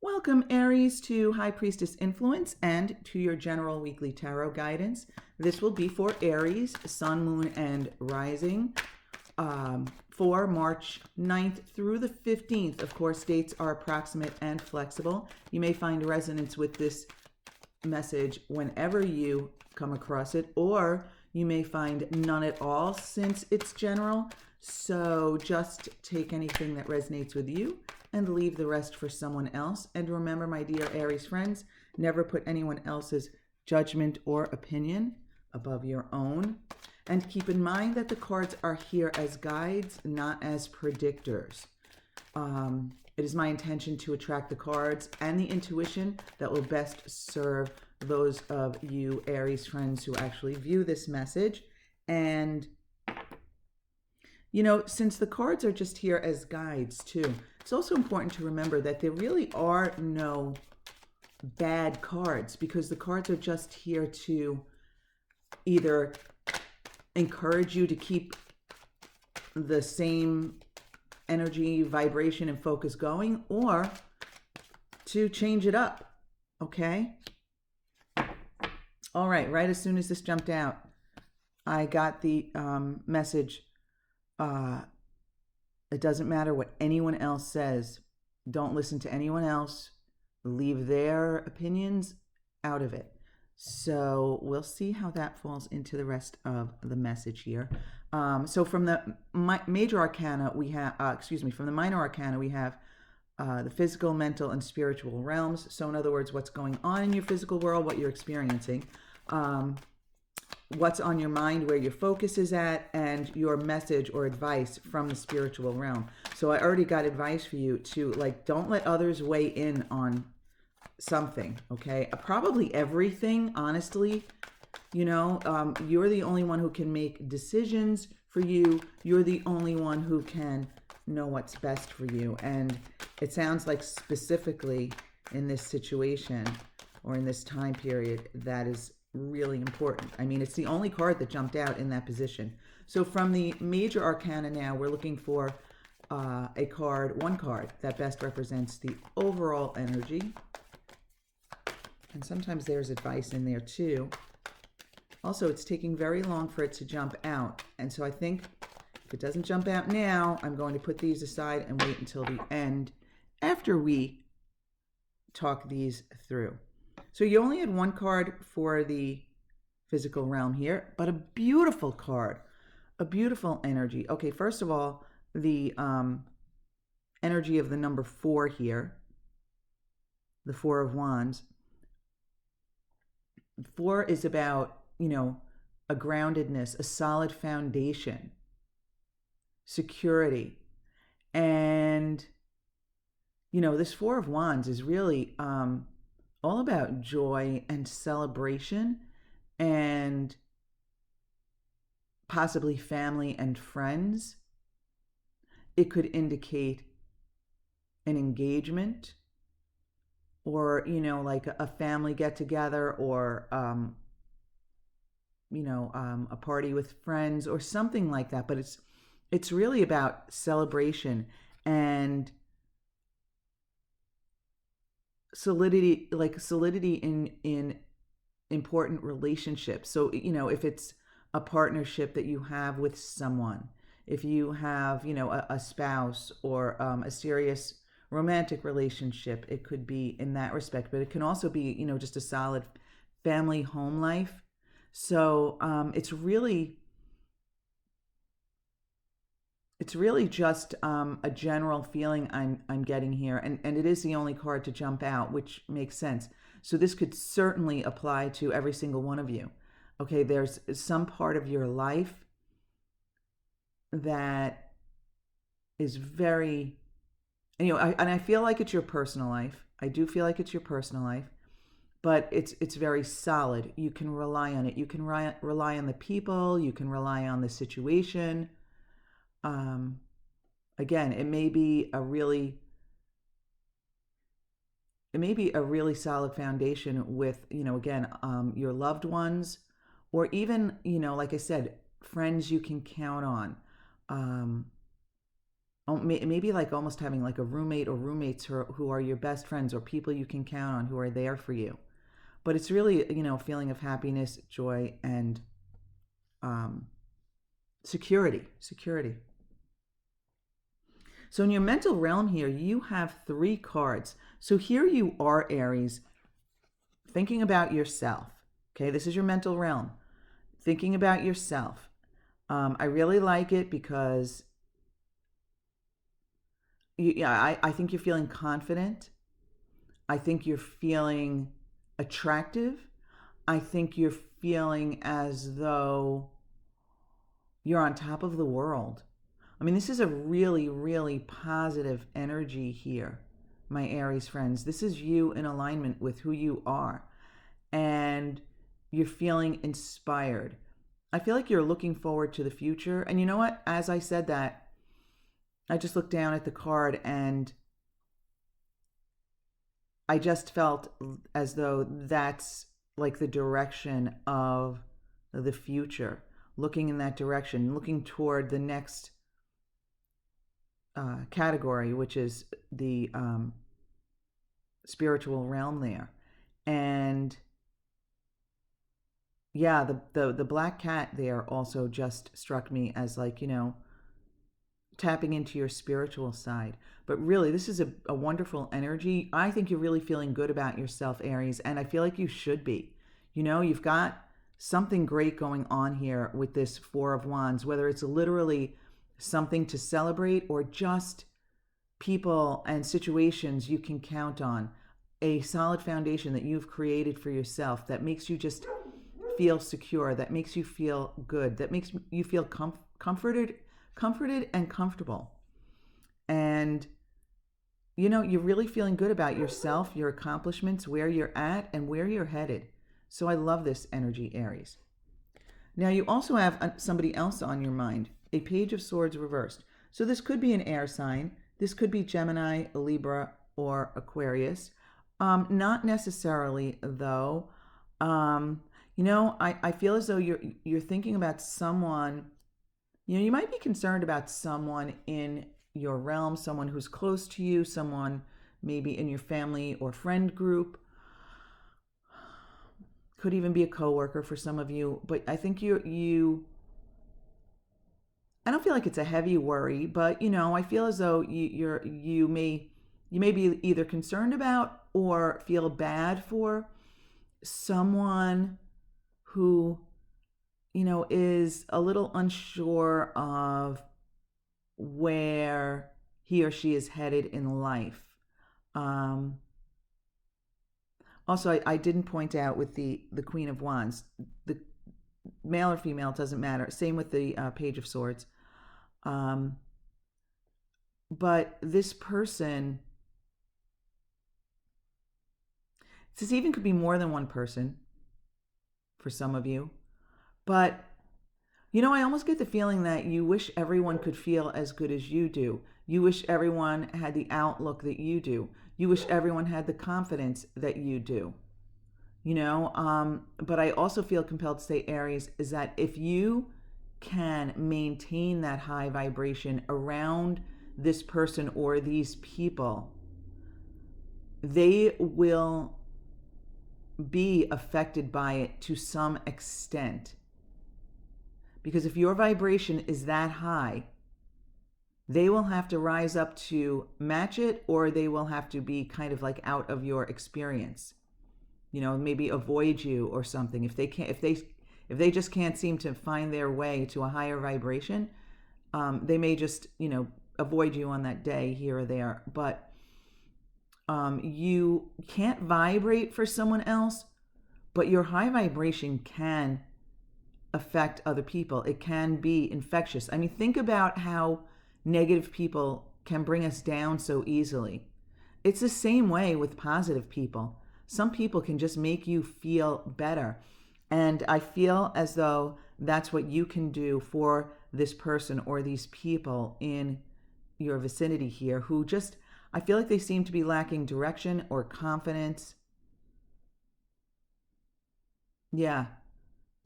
Welcome, Aries, to High Priestess Influence and to your general weekly tarot guidance. This will be for Aries, Sun, Moon, and Rising for March 9th through the 15th. Of course, dates are approximate and flexible. You may find resonance with this message whenever you come across it, or you may find none at all since it's general. So just take anything that resonates with you and leave the rest for someone else. And remember, my dear Aries friends, never put anyone else's judgment or opinion above your own. And keep in mind that the cards are here as guides, not as predictors. It is my intention to attract the cards and the intuition that will best serve those of you Aries friends who actually view this message. And since the cards are just here as guides too, it's also important to remember that there really are no bad cards, because the cards are just here to either encourage you to keep the same energy, vibration, and focus going, or to change it up, okay? All right, right as soon as this jumped out, I got the message. It doesn't matter what anyone else says. Don't listen to anyone else. Leave their opinions out of it. So we'll see how that falls into the rest of the message here. So from the major arcana, we have, from the minor arcana, we have the physical, mental, and spiritual realms. So in other words, what's going on in your physical world, what you're experiencing, what's on your mind, where your focus is at, and your message or advice from the spiritual realm. So I already got advice for you to, don't let others weigh in on something, okay? Probably everything, honestly. You're the only one who can make decisions for you. You're the only one who can know what's best for you. And it sounds like specifically in this situation or in this time period, that is really important. I mean, it's the only card that jumped out in that position. So from the major arcana now, we're looking for one card that best represents the overall energy. And sometimes there's advice in there too. Also, it's taking very long for it to jump out. And so I think if it doesn't jump out now, I'm going to put these aside and wait until the end after we talk these through. So you only had one card for the physical realm here, but a beautiful card, a beautiful energy. Okay, first of all, the energy of the number 4 here, the 4 of Wands. 4 is about, a groundedness, a solid foundation, security. And, this 4 of Wands is really all about joy and celebration and possibly family and friends. It could indicate an engagement or, like a family get together or, a party with friends or something like that. But it's really about celebration and solidity in important relationships. So, if it's a partnership that you have with someone, if you have, a spouse or a serious romantic relationship, it could be in that respect, but it can also be, just a solid family home life. So it's really just a general feeling I'm getting here, and it is the only card to jump out, which makes sense. So this could certainly apply to every single one of you. Okay, there's some part of your life that is very, and I feel like it's your personal life. I do feel like it's your personal life, but it's very solid. You can rely on it. You can rely on the people. You can rely on the situation. Again, it may be a really solid foundation with, your loved ones, or even, like I said, friends you can count on. maybe like almost having like a roommate or roommates who are your best friends or people you can count on who are there for you. But it's really, a feeling of happiness, joy, and um, security. Security. So in your mental realm here, you have 3 cards. So here you are, Aries, thinking about yourself. Okay, this is your mental realm. Thinking about yourself. I really like it because I think you're feeling confident. I think you're feeling attractive. I think you're feeling as though you're on top of the world. I mean, this is a really, really positive energy here, my Aries friends. This is you in alignment with who you are. And you're feeling inspired. I feel like you're looking forward to the future. And you know what? As I said that, I just looked down at the card and I just felt as though that's like the direction of the future, looking in that direction, looking toward the next category, which is the spiritual realm there. And yeah, the black cat there also just struck me as like, tapping into your spiritual side. But really, this is a wonderful energy. I think you're really feeling good about yourself, Aries, and I feel like you should be. You've got something great going on here with this Four of Wands, whether it's literally something to celebrate or just people and situations you can count on. A solid foundation that you've created for yourself that makes you just feel secure, that makes you feel good, that makes you feel comforted and comfortable. And you're really feeling good about yourself, your accomplishments, where you're at, and where you're headed. So I love this energy, Aries. Now you also have somebody else on your mind, a Page of Swords reversed. So this could be an air sign. This could be Gemini, Libra, or Aquarius. Not necessarily, though. I feel as though you're thinking about someone. You might be concerned about someone in your realm, someone who's close to you, someone maybe in your family or friend group. Could even be a coworker for some of you, but I think I don't feel like it's a heavy worry, but I feel as though you may be either concerned about or feel bad for someone who is a little unsure of where he or she is headed in life. Also, I didn't point out with the Queen of Wands, the male or female doesn't matter. Same with the Page of Swords. But this person, this even could be more than one person for some of you. But, I almost get the feeling that you wish everyone could feel as good as you do. You wish everyone had the outlook that you do. You wish everyone had the confidence that you do. But I also feel compelled to say, Aries, is that if you can maintain that high vibration around this person or these people, they will be affected by it to some extent. Because if your vibration is that high, they will have to rise up to match it, or they will have to be kind of like out of your experience. Maybe avoid you or something. If they just can't seem to find their way to a higher vibration, they may just, avoid you on that day here or there. But you can't vibrate for someone else, but your high vibration can affect other people. It can be infectious. I mean, think about how negative people can bring us down so easily. It's the same way with positive people. Some people can just make you feel better. And I feel as though that's what you can do for this person or these people in your vicinity here who just, I feel like they seem to be lacking direction or confidence. Yeah.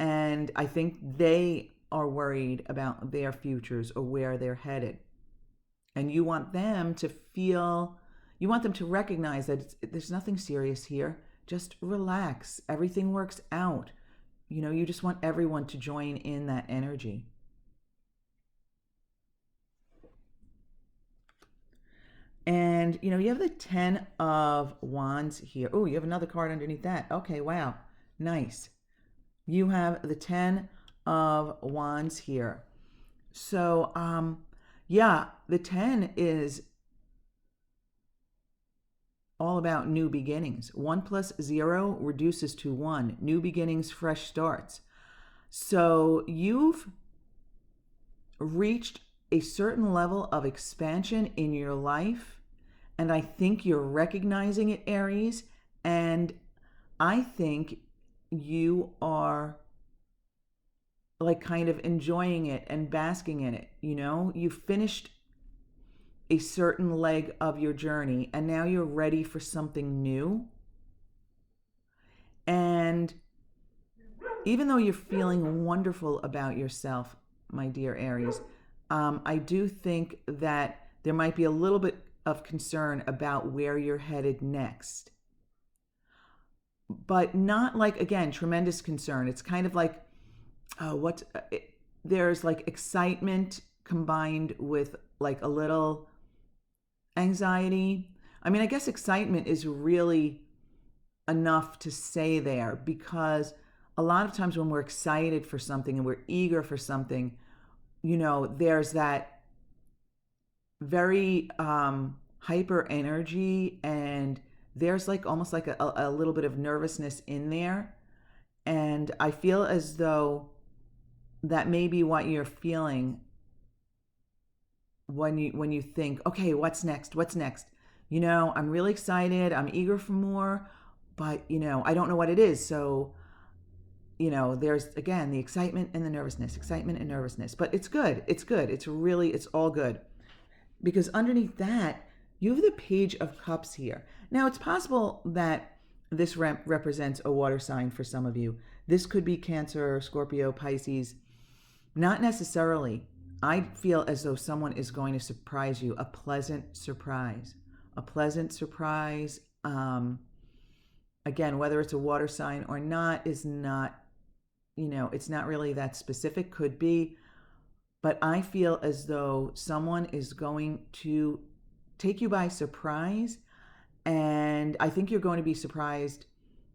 And I think they are worried about their futures or where they're headed. And you want them to feel, you want them to recognize that there's nothing serious here. Just relax. Everything works out. You just want everyone to join in that energy. And, you have the 10 of Wands here. Oh, you have another card underneath that. Okay, wow. Nice. You have the 10 of Wands here. So, yeah, the 10 is all about new beginnings. 1 plus 0 reduces to 1. New beginnings, fresh starts. So you've reached a certain level of expansion in your life, and I think you're recognizing it, Aries, and I think you are like kind of enjoying it and basking in it. You've finished a certain leg of your journey and now you're ready for something new. And even though you're feeling wonderful about yourself, my dear Aries, I do think that there might be a little bit of concern about where you're headed next. But not like, again, tremendous concern. It's kind of like, there's like excitement combined with like a little anxiety. I mean, I guess excitement is really enough to say there, because a lot of times when we're excited for something and we're eager for something, there's that very hyper energy, and there's like almost like a little bit of nervousness in there. And I feel as though that may be what you're feeling when you think, okay, what's next? I'm really excited, I'm eager for more, but I don't know what it is. So there's again the excitement and the nervousness, but it's good, it's all good, because underneath that you have the Page of Cups here. Now it's possible that this represents a water sign for some of you. This could be Cancer, Scorpio, Pisces. Not necessarily. I feel as though someone is going to surprise you, a pleasant surprise. Again, whether it's a water sign or not is not, it's not really that specific. Could be. But I feel as though someone is going to take you by surprise. And I think you're going to be surprised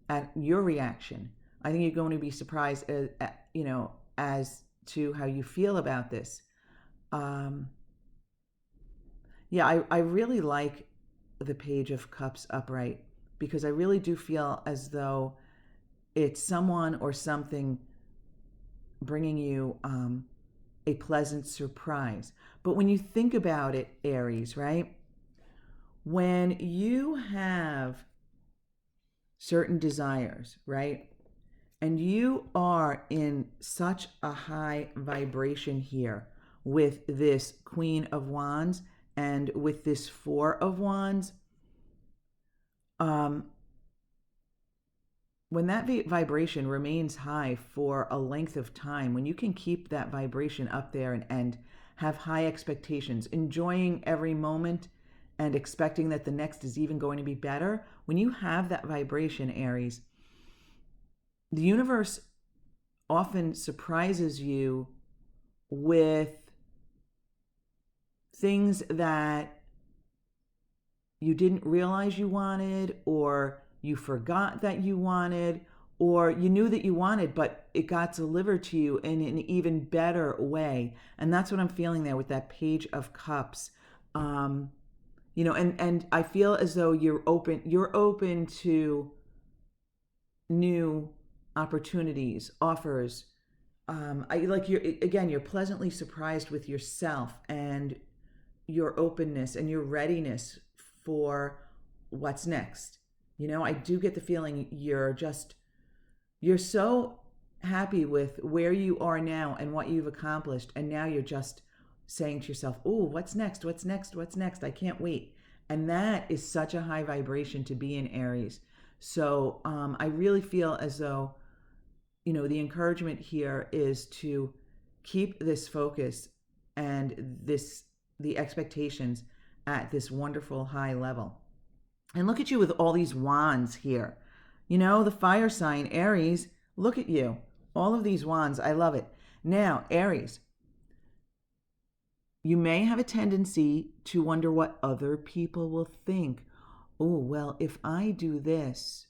at your reaction. I think you're going to be surprised as to how you feel about this. I really like the Page of Cups upright, because I really do feel as though it's someone or something bringing you a pleasant surprise. But when you think about it, Aries, right? When you have certain desires, right? And you are in such a high vibration here with this Queen of Wands and with this Four of Wands. When that vibration remains high for a length of time, when you can keep that vibration up there and have high expectations, enjoying every moment and expecting that the next is even going to be better, when you have that vibration, Aries, the universe often surprises you with things that you didn't realize you wanted, or you forgot that you wanted, or you knew that you wanted, but it got delivered to you in an even better way. And that's what I'm feeling there with that Page of Cups. And I feel as though you're open to new opportunities, offers. You're pleasantly surprised with yourself and your openness and your readiness for what's next. I do get the feeling you're so happy with where you are now and what you've accomplished, and now you're just saying to yourself, oh, what's next? I can't wait. And that is such a high vibration to be in, Aries. So I really feel as though, the encouragement here is to keep this focus and this the expectations at this wonderful high level. And look at you with all these wands here. You know, the fire sign, Aries, look at you. All of these wands, I love it. Now, Aries, you may have a tendency to wonder what other people will think. Oh, well, if I do this,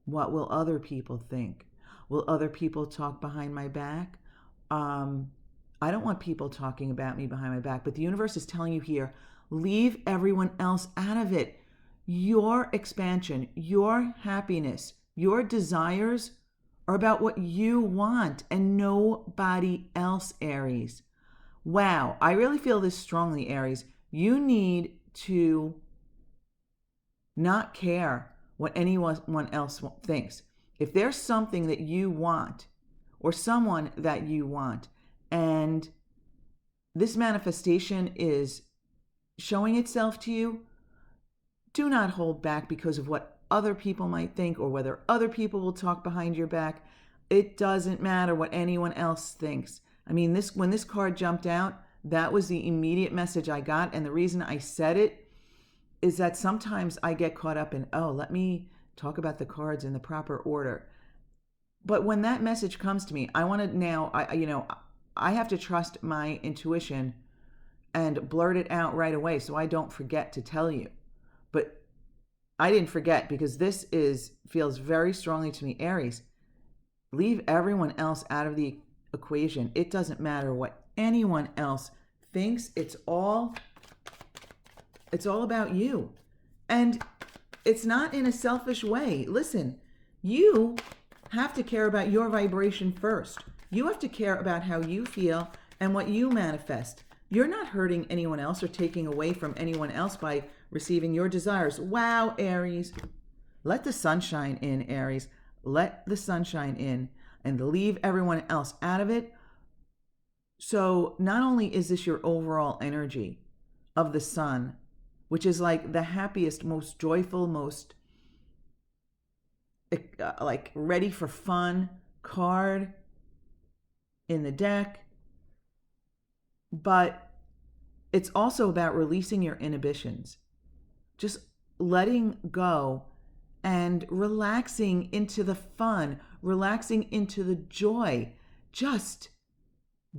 what will other people think? Will other people talk behind my back? I don't want people talking about me behind my back, but the universe is telling you here, leave everyone else out of it. Your expansion, your happiness, your desires are about what you want and nobody else, Aries. Wow, I really feel this strongly, Aries. You need to not care what anyone else thinks. If there's something that you want or someone that you want, and this manifestation is showing itself to you, do not hold back because of what other people might think or whether other people will talk behind your back. It doesn't matter what anyone else thinks. I mean, when this card jumped out, that was the immediate message I got. And the reason I said it is that sometimes I get caught up in, oh, let me talk about the cards in the proper order. But when that message comes to me, I want to now, I have to trust my intuition and blurt it out right away so I don't forget to tell you. But I didn't forget because this feels very strongly to me, Aries. Leave everyone else out of the equation. It doesn't matter what anyone else thinks. It's all about you. And it's not in a selfish way. Listen, you have to care about your vibration first. You have to care about how you feel and what you manifest. You're not hurting anyone else or taking away from anyone else by receiving your desires. Wow, Aries. Let the sunshine in, Aries. Let the sunshine in and leave everyone else out of it. So not only is this your overall energy of the sun, which is like the happiest, most joyful, most like ready for fun card in the deck, but it's also about releasing your inhibitions, just letting go and relaxing into the fun, relaxing into the joy, just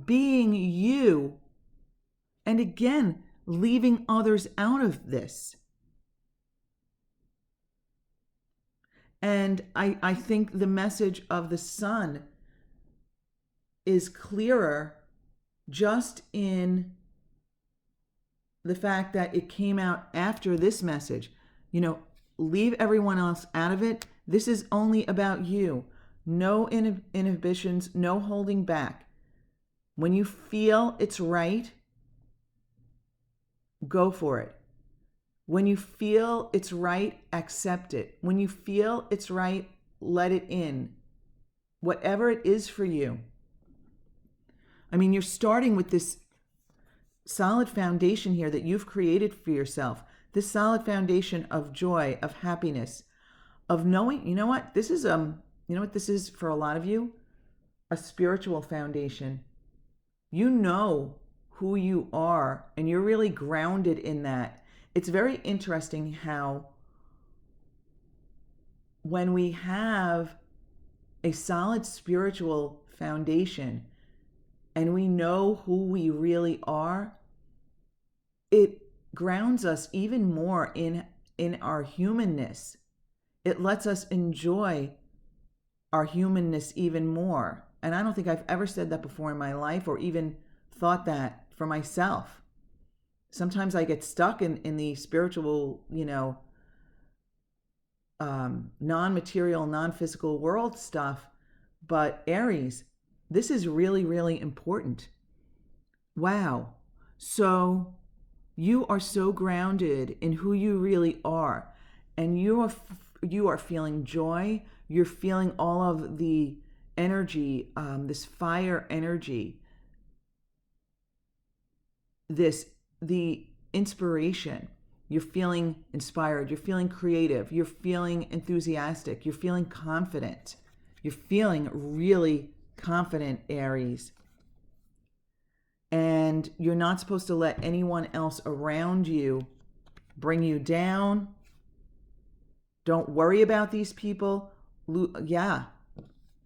being you. And again, leaving others out of this. And I think the message of the sun is clearer just in the fact that it came out after this message. Leave everyone else out of it. This is only about you. No inhibitions, no holding back. When you feel it's right, go for it. When you feel it's right, accept it. When you feel it's right, let it in. Whatever it is for you. I mean, you're starting with this solid foundation here that you've created for yourself. This solid foundation of joy, of happiness, of knowing, you know what? This is this is for a lot of you? A spiritual foundation. You know who you are and you're really grounded in that. It's very interesting how when we have a solid spiritual foundation and we know who we really are, it grounds us even more in our humanness. It lets us enjoy our humanness even more. And I don't think I've ever said that before in my life or even thought that for myself. Sometimes I get stuck in the spiritual, non-material, non-physical world stuff. But Aries, this is really, really important. Wow. So you are so grounded in who you really are. And you are feeling joy. You're feeling all of the energy, this fire energy, the inspiration. You're feeling inspired. You're feeling creative. You're feeling enthusiastic. You're feeling confident. You're feeling really confident, Aries. And you're not supposed to let anyone else around you bring you down. Don't worry about these people. Yeah.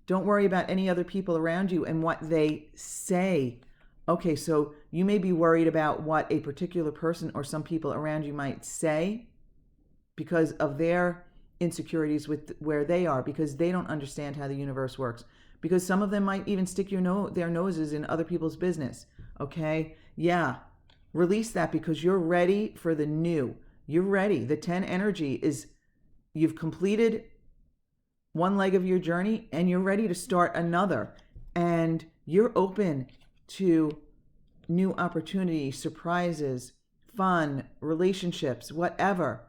Don't worry about any other people around you and what they say. Okay, so you may be worried about what a particular person or some people around you might say because of their insecurities with where they are, because they don't understand how the universe works, because some of them might even stick their noses in other people's business. Okay, yeah, release that, because you're ready for the new. You're ready. The 10 energy is, you've completed one leg of your journey and you're ready to start another, and you're open to new opportunities, surprises, fun, relationships, whatever,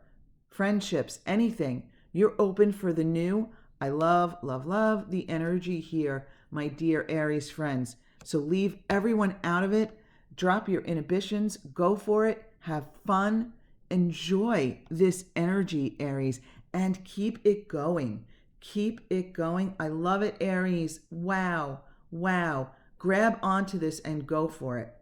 friendships, anything. You're open for the new. I love, love, love the energy here, my dear Aries friends. So leave everyone out of it. Drop your inhibitions. Go for it. Have fun. Enjoy this energy, Aries, and keep it going. Keep it going. I love it, Aries. Wow. Wow. Grab onto this and go for it.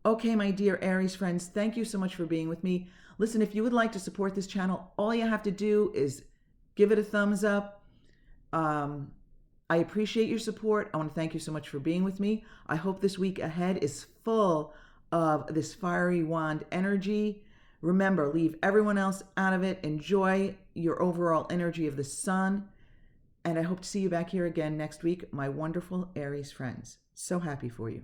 Okay, my dear Aries friends, thank you so much for being with me. Listen, if you would like to support this channel, all you have to do is give it a thumbs up. I appreciate your support. I want to thank you so much for being with me. I hope this week ahead is full of this fiery wand energy. Remember, leave everyone else out of it. Enjoy your overall energy of the sun. And I hope to see you back here again next week, my wonderful Aries friends. So happy for you.